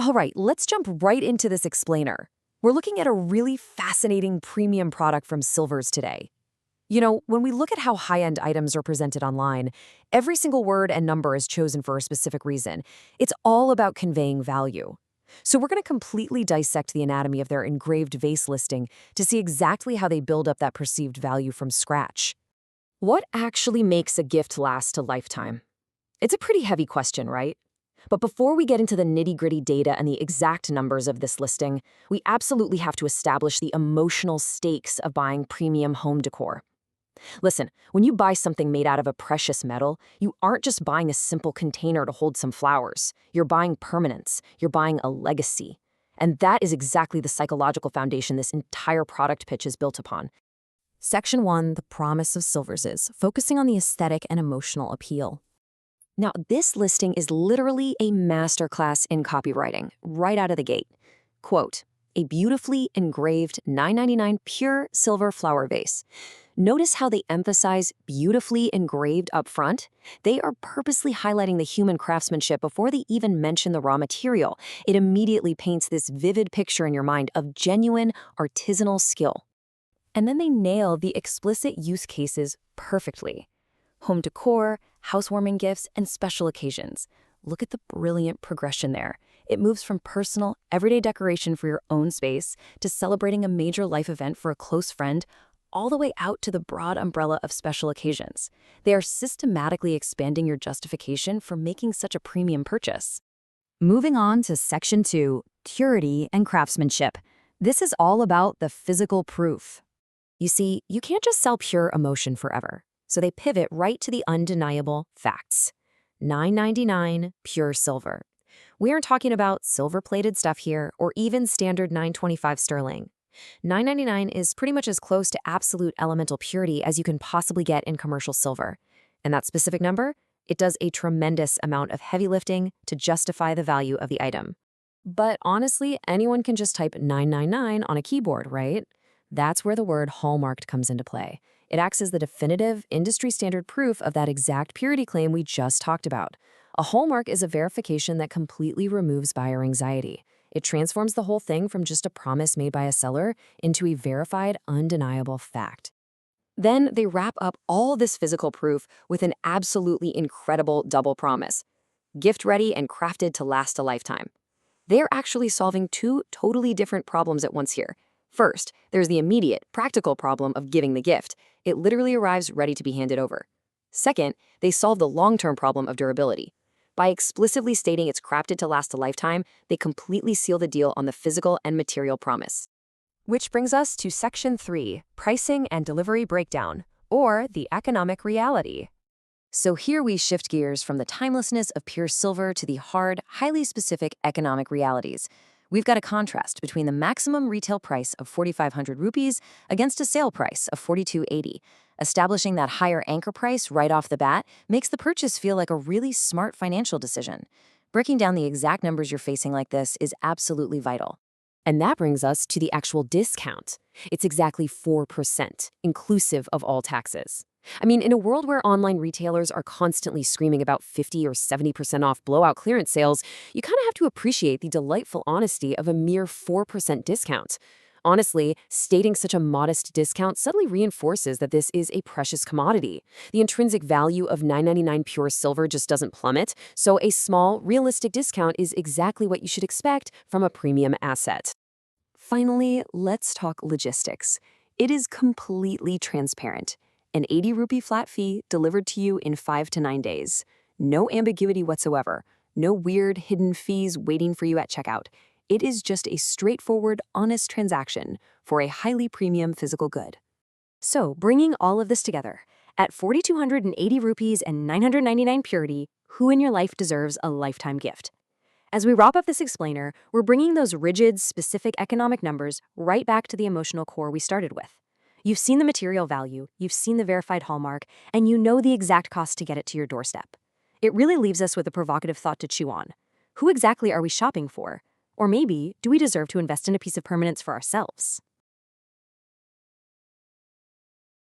All right, let's jump right into this explainer. We're looking at a really fascinating premium product from Silverzz today. When we look at how high-end items are presented online, every single word and number is chosen for a specific reason. It's all about conveying value. So we're going to completely dissect the anatomy of their engraved vase listing to see exactly how they build up that perceived value from scratch. What actually makes a gift last a lifetime? It's a pretty heavy question, right? But before we get into the nitty-gritty data and the exact numbers of this listing, we absolutely have to establish the emotional stakes of buying premium home decor. Listen, when you buy something made out of a precious metal, you aren't just buying a simple container to hold some flowers. You're buying permanence. You're buying a legacy. And that is exactly the psychological foundation this entire product pitch is built upon. Section 1, the promise of Silverzz, is focusing on the aesthetic and emotional appeal. Now, this listing is literally a masterclass in copywriting, right out of the gate. Quote, a beautifully engraved $9.99 pure silver flower vase. Notice how they emphasize beautifully engraved up front? They are purposely highlighting the human craftsmanship before they even mention the raw material. It immediately paints this vivid picture in your mind of genuine artisanal skill. And then they nail the explicit use cases perfectly. Home decor, housewarming gifts, and special occasions. Look at the brilliant progression there. It moves from personal, everyday decoration for your own space to celebrating a major life event for a close friend, all the way out to the broad umbrella of special occasions. They are systematically expanding your justification for making such a premium purchase. Moving on to Section 2, purity and craftsmanship. This is all about the physical proof. You see, you can't just sell pure emotion forever. So they pivot right to the undeniable facts. $9.99 pure silver. We aren't talking about silver-plated stuff here or even standard $9.25 sterling. $9.99 is pretty much as close to absolute elemental purity as you can possibly get in commercial silver. And that specific number? It does a tremendous amount of heavy lifting to justify the value of the item. But honestly, anyone can just type 999 on a keyboard, right? That's where the word hallmarked comes into play. It acts as the definitive, industry-standard proof of that exact purity claim we just talked about. A hallmark is a verification that completely removes buyer anxiety. It transforms the whole thing from just a promise made by a seller into a verified, undeniable fact. Then they wrap up all this physical proof with an absolutely incredible double promise. Gift-ready and crafted to last a lifetime. They're actually solving two totally different problems at once here. First, there's the immediate, practical problem of giving the gift. It literally arrives ready to be handed over. Second, they solve the long-term problem of durability. By explicitly stating it's crafted to last a lifetime, they completely seal the deal on the physical and material promise. Which brings us to Section 3, pricing and delivery breakdown, or the economic reality. So here we shift gears from the timelessness of pure silver to the hard, highly specific economic realities. We've got a contrast between the maximum retail price of 4,500 rupees against a sale price of 4,280. Establishing that higher anchor price right off the bat makes the purchase feel like a really smart financial decision. Breaking down the exact numbers you're facing like this is absolutely vital. And that brings us to the actual discount. It's exactly 4%, inclusive of all taxes. I mean, in a world where online retailers are constantly screaming about 50 or 70% off blowout clearance sales, you kind of have to appreciate the delightful honesty of a mere 4% discount. Honestly, stating such a modest discount subtly reinforces that this is a precious commodity. The intrinsic value of $9.99 pure silver just doesn't plummet, so a small, realistic discount is exactly what you should expect from a premium asset. Finally, let's talk logistics. It is completely transparent. An 80 rupee flat fee delivered to you in 5 to 9 days. No ambiguity whatsoever. No weird hidden fees waiting for you at checkout. It is just a straightforward, honest transaction for a highly premium physical good. So, bringing all of this together, at 4,280 rupees and 999 purity, who in your life deserves a lifetime gift? As we wrap up this explainer, we're bringing those rigid, specific economic numbers right back to the emotional core we started with. You've seen the material value, you've seen the verified hallmark, and you know the exact cost to get it to your doorstep. It really leaves us with a provocative thought to chew on. Who exactly are we shopping for? Or maybe, do we deserve to invest in a piece of permanence for ourselves?